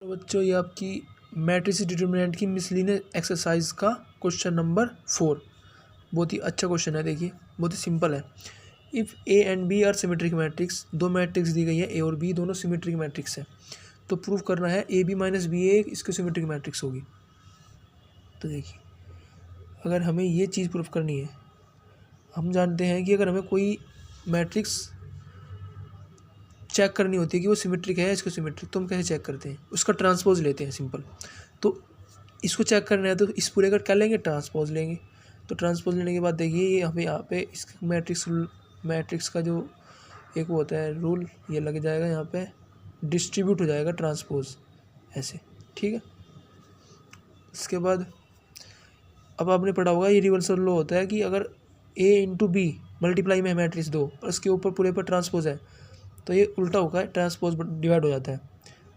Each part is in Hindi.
बच्चों ये आपकी मैट्रिक्स डिटर्मिनेंट की मिसलिनियस एक्सरसाइज का क्वेश्चन नंबर 4 बहुत ही अच्छा क्वेश्चन है। देखिए बहुत ही सिंपल है। If A and B are symmetric matrix, दो मैट्रिक्स दी गई है ए और बी, दोनों सिमेट्रिक मैट्रिक्स है, तो प्रूव करना है ए बी माइनस बी ए इसकी सिमेट्रिक मैट्रिक्स होगी। तो देखिए अगर हमें ये चीज़ प्रूव करनी है, हम जानते हैं कि अगर हमें कोई मैट्रिक्स चेक करनी होती है कि वो सिमेट्रिक है या इसको सिमेट्रिक, तो हम कैसे चेक करते हैं? उसका ट्रांसपोज लेते हैं सिंपल। तो इसको चेक करना है तो इस पूरे का क्या लेंगे? ट्रांसपोज लेंगे। तो ट्रांसपोज लेने के बाद देखिए ये हमें यहाँ पे इस मैट्रिक्स का जो एक वो होता है रूल, ये लग जाएगा यहाँ पे, डिस्ट्रीब्यूट हो जाएगा ट्रांसपोज ऐसे, ठीक है। इसके बाद अब आपने पढ़ा होगा ये रिवर्सल लॉ होता है कि अगर ए इंटू बी मल्टीप्लाई में है मैट्रिक्स दो और इसके ऊपर पूरे पर ट्रांसपोज है तो ये उल्टा होगा, ट्रांसपोज डिवाइड हो जाता है,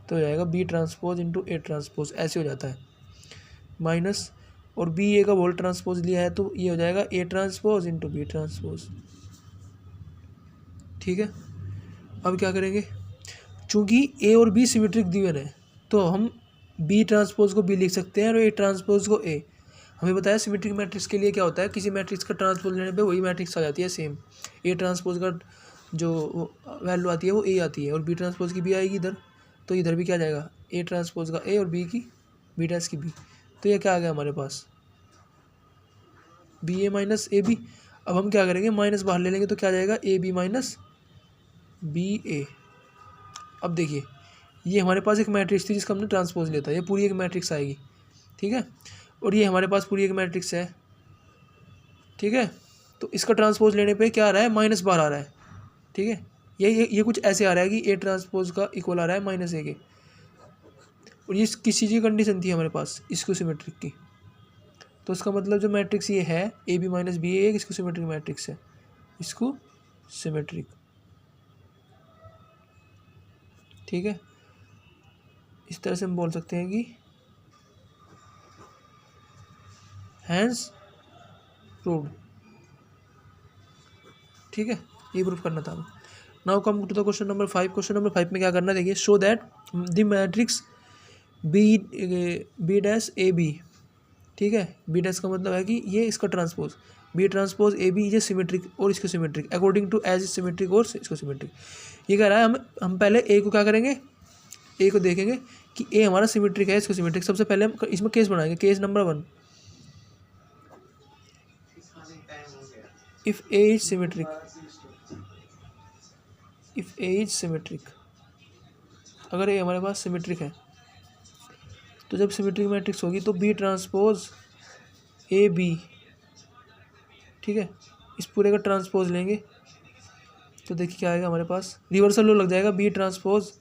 तो हो जाएगा B transpose into A transpose, ऐसे हो जाता है। माइनस और बी ए का होल ट्रांसपोज लिया है तो ये हो जाएगा A transpose into B transpose, ठीक है। अब क्या करेंगे, चूंकि ए और बी सिमेट्रिक गिवन है तो हम बी ट्रांसपोज को बी लिख सकते हैं और ए ट्रांसपोज को ए। हमें बताया सिमेट्रिक मैट्रिक्स के लिए क्या होता है, किसी मैट्रिक्स का ट्रांसपोज लेने पे वही मैट्रिक्स आ जाती है सेम। ए ट्रांसपोज का जो वैल्यू आती है वो ए आती है और बी ट्रांसपोज की बी आएगी इधर, तो इधर भी क्या आ जाएगा, ए ट्रांसपोज का ए और बी की बी ट्रांस की बी। तो ये क्या आ गया हमारे पास, B A minus A B. अब हम क्या करेंगे, माइनस बाहर ले लेंगे तो क्या आ जाएगा, ए बी माइनस बी ए। अब देखिए ये हमारे पास एक मैट्रिक्स थी जिसका हमने ट्रांसपोज लिया था, ये पूरी एक मैट्रिक्स आएगी, ठीक है। और ये हमारे पास पूरी एक मैट्रिक्स है, ठीक है। तो इसका ट्रांसपोज लेने पे क्या आ रहा है, माइनस बाहर आ रहा है, ठीक है। ये कुछ ऐसे आ रहा है कि ए ट्रांसपोज का इक्वल आ रहा है माइनस ए के, और ये किस चीज़ की कंडीशन थी हमारे पास, इसको सिमेट्रिक की। तो इसका मतलब जो मैट्रिक्स ये है ए बी माइनस बी ए इसको सिमेट्रिक मैट्रिक्स है, इसको सिमेट्रिक, ठीक है। इस तरह से हम बोल सकते हैं कि हैंस प्रूव्ड, ठीक है। ये प्रूव करना था। Now come to the question number 5। Question number 5 में क्या करना है, देखिए show that the matrix B dash A B, ठीक है। बी डैश का मतलब है कि ये इसका transpose B transpose A B, ये सिमेट्रिक और इसको symmetric according to as symmetric और इसको सिमेट्रिक। ये कह रहा है हम पहले ए को क्या करेंगे, ए को देखेंगे कि ए हमारा सिमेट्रिक है इसको सिमेट्रिक। सबसे पहले हम इसमें केस बनाएंगे, case number 1, if A is symmetric, if A is symmetric, अगर ए हमारे पास सिमेट्रिक है तो जब सिमेट्रिक मैट्रिक्स होगी तो बी ट्रांसपोज ए बी, ठीक है। इस पूरे का ट्रांसपोज लेंगे तो देखिए क्या आएगा हमारे पास, रिवर्सल लॉ लग जाएगा, बी ट्रांसपोज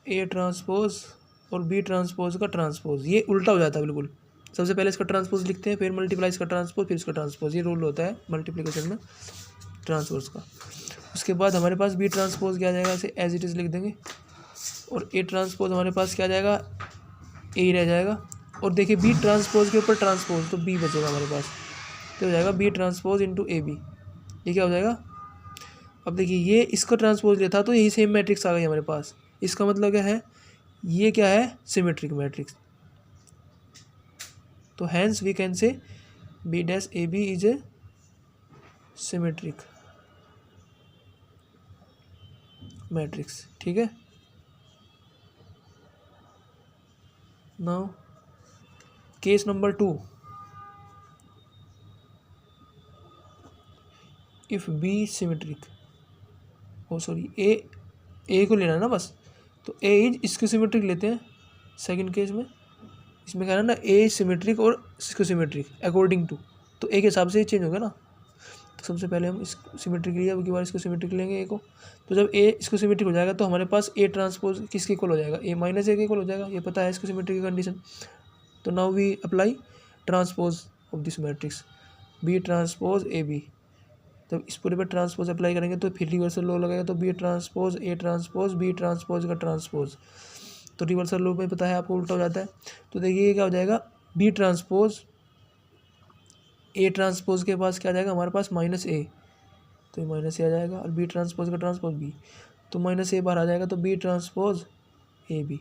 ए ट्रांसपोज और बी ट्रांसपोज का ट्रांसपोज, ये उल्टा हो जाता है बिल्कुल। सबसे पहले इसका ट्रांसपोज लिखते हैं, फिर मल्टीप्लाई इसका ट्रांसपोज, फिर इसका ट्रांसपोज, ये रूल होता है मल्टीप्लिकेशन में ट्रांसपोज का। उसके बाद हमारे पास बी ट्रांसपोज क्या आ जाएगा, इसे एज इट इज़ लिख देंगे, और ए ट्रांसपोज हमारे पास क्या आ जाएगा, ए ही रह जाएगा। और देखिए बी ट्रांसपोज के ऊपर ट्रांसपोज, तो बी बचेगा हमारे पास, तो हो जाएगा B transpose into A B, ये क्या हो जाएगा। अब देखिए ये इसका ट्रांसपोज लेता तो यही सेम मैट्रिक्स आ गई हमारे पास, इसका मतलब क्या है, ये क्या है, सिमेट्रिक मैट्रिक्स। तो hence we can say B dash A B is a symmetric matrix, ठीक है। Now case number 2, if B symmetric, oh sorry A को लेना है ना बस, तो ए इज इसको सिमेट्रिक लेते हैं सेकंड केस में। इसमें क्या है ना, ए सिमेट्रिक और इसको सिमेट्रिक अकॉर्डिंग टू, तो ए के हिसाब से ही चेंज होगा ना। तो सबसे पहले हम इस सिमेट्रिक लिया, अब की बार इसको सिमेट्रिक लेंगे ए को, तो जब ए इसको सिमेट्रिक हो जाएगा तो हमारे पास ए ट्रांसपोज किसके इक्वल हो जाएगा, ए माइनस ए के इक्वल हो जाएगा, ये पता है इसको सिमेट्रिक की कंडीशन। तो now we apply transpose of this matrix B transpose A B. जब इस पूरे पर ट्रांसपोज अप्लाई करेंगे तो फिर रिवर्सल लॉ लगेगा, तो B transpose A transpose B transpose का ट्रांसपोज, तो रिवर्सल लॉ में पता है आपको उल्टा हो जाता है। तो देखिए ये क्या हो जाएगा, बी ट्रांसपोज ए ट्रांसपोज के पास क्या आ जाएगा हमारे पास, माइनस ए, तो ये माइनस ए आ जाएगा, और बी ट्रांसपोज का ट्रांसपोज बी, तो माइनस ए बाहर आ जाएगा, तो बी ट्रांसपोज ए बी।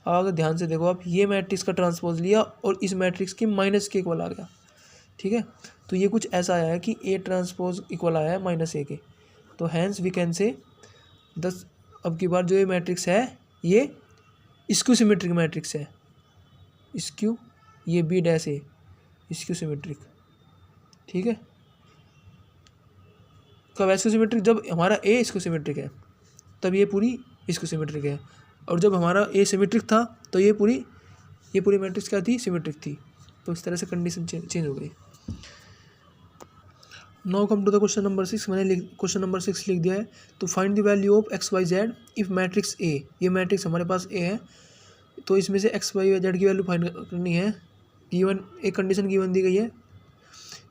अब अगर ध्यान से देखो आप, ये मैट्रिक्स का ट्रांसपोज लिया और इस मैट्रिक्स की माइनस के इक्वल आ गया, ठीक है। तो ये कुछ ऐसा आया है कि ए ट्रांसपोज इक्वल आया है माइनस ए के। तो हैंस वी कैन से 10, अब की बार जो ये मैट्रिक्स है ये स्क्यू सिमेट्रिक मैट्रिक्स है, स्क्यू, ये B dash A skew symmetric, ठीक है। कब स्क्यू सिमेट्रिक? जब हमारा ए स्क्यू सिमेट्रिक है तब ये पूरी स्क्यू सिमेट्रिक है, और जब हमारा ए सिमेट्रिक था तो ये पूरी मैट्रिक्स क्या थी? सिमेट्रिक थी। तो इस तरह से कंडीशन चेंज हो गई। Now come to the question number 6। मैंने क्वेश्चन नंबर 6 लिख दिया है। तो find the value of x y z if matrix A, ये मैट्रिक्स हमारे पास ए है, तो इसमें से एक्स वाई जेड की वैल्यू फाइंड करनी है। गिवन एक कंडीशन गिवन दी गई है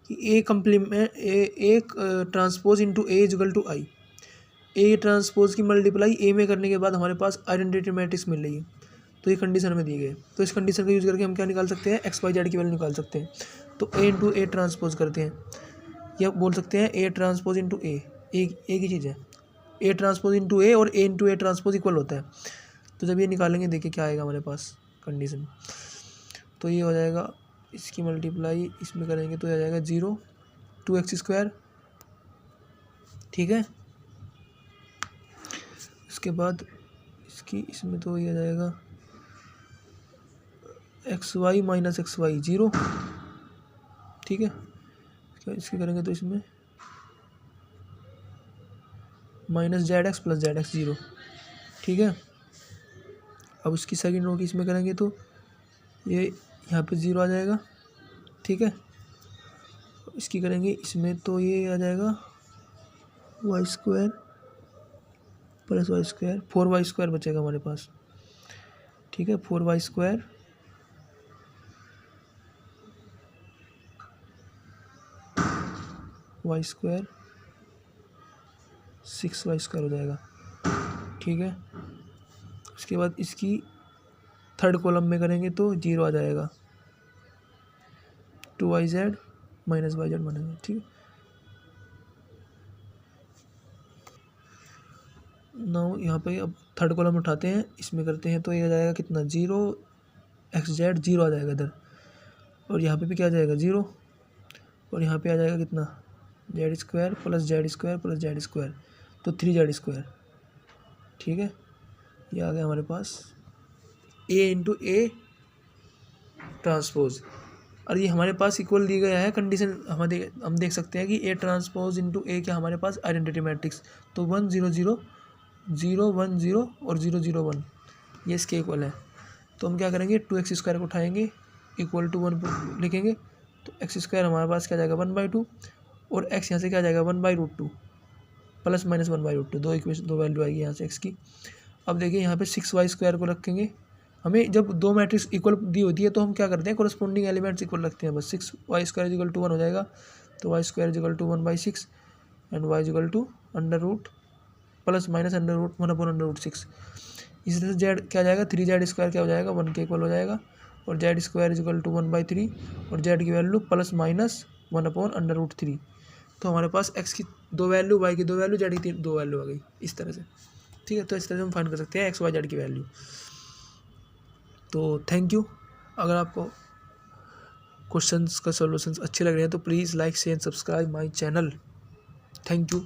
कि A complement A transpose into A equal to I. A transpose की मल्टीप्लाई ए में करने के बाद हमारे पास आइडेंटिटी मैट्रिक्स मिल रही है, तो ये कंडीशन में दी गई है। तो इस कंडीशन का यूज़ करके हम क्या निकाल सकते हैं? एक्स वाई जेड की वैल्यू निकाल सकते हैं। तो ए इंटू ए ट्रांसपोज करते हैं, या बोल सकते हैं ए ट्रांसपोज इंटू ए, एक ही चीज़ है। ए ट्रांसपोज इंटू ए और ए इंटू ए ट्रांसपोज इक्वल होता है। तो जब ये निकालेंगे देखिए क्या आएगा हमारे पास कंडीशन। तो ये हो जाएगा, इसकी मल्टीप्लाई इसमें करेंगे तो ये आ जाएगा 0 2x², ठीक है। इसके बाद इसकी इसमें तो ये आ जाएगा xy माइनस xy 0, ठीक है। इसकी करेंगे तो इसमें minus Z x plus Z x 0, ठीक है। अब इसकी सेकंड रो की इसमें करेंगे तो ये यहाँ पे 0 आ जाएगा, ठीक है। इसकी करेंगे इसमें तो ये आ जाएगा y² प्लस y², 4y² बचेगा हमारे पास, ठीक है। 4y² y² 6y² हो जाएगा, ठीक है। उसके बाद इसकी थर्ड कॉलम में करेंगे तो 0 आ जाएगा, 2yz माइनस yz बनेगा, ठीक है। नाउ यहाँ पे अब थर्ड कॉलम उठाते हैं, इसमें करते हैं तो ये आ जाएगा कितना? 0 xz 0 आ जाएगा इधर, और यहाँ पे भी क्या आ जाएगा? 0, और यहाँ पे आ जाएगा कितना? z² plus z² plus z², तो 3z², ठीक है। ये आ गया हमारे पास a इंटू ए ट्रांसपोज, और ये हमारे पास इक्वल दी गया है कंडीशन। हम देख सकते हैं कि ए ट्रांसपोज इंटू ए क्या हमारे पास आइडेंटिटी मैट्रिक्स, तो 1 0 0 0 1 0 और 0 0 1 ये इसके इक्वल है। तो हम क्या करेंगे? 2x² को उठाएंगे इक्वल टू 1 लिखेंगे, तो x² हमारे पास क्या जाएगा? 1/2, और x यहाँ से क्या जाएगा? 1/√2 प्लस माइनस 1/√2, दो वैल्यू आएगी यहाँ से x की। अब देखिए यहाँ पे 6y² को रखेंगे। हमें जब दो मैट्रिक्स इक्वल दी होती है तो हम क्या करते हैं? कोरस्पोंडिंग एलिमेंट्स इक्वल रखते हैं बस। 6y² = 1 हो जाएगा, तो y² = 1/6 and y = under root plus minus √1/√6। इसी तरह से z क्या जाएगा? 3z² क्या हो जाएगा? 1 के इक्वल हो जाएगा, और z² = 1/3, और z की वैल्यू प्लस माइनस 1/√3। तो हमारे पास x की 2 वैल्यू, y की 2 वैल्यू, z की 2 वैल्यू आ गई इस तरह से, ठीक है। तो इस तरह से हम फाइंड कर सकते हैं x y z की वैल्यू। तो थैंक यू। अगर आपको क्वेश्चंस का सॉल्यूशंस अच्छे लग रहे हैं तो please like share subscribe my channel. Thank you.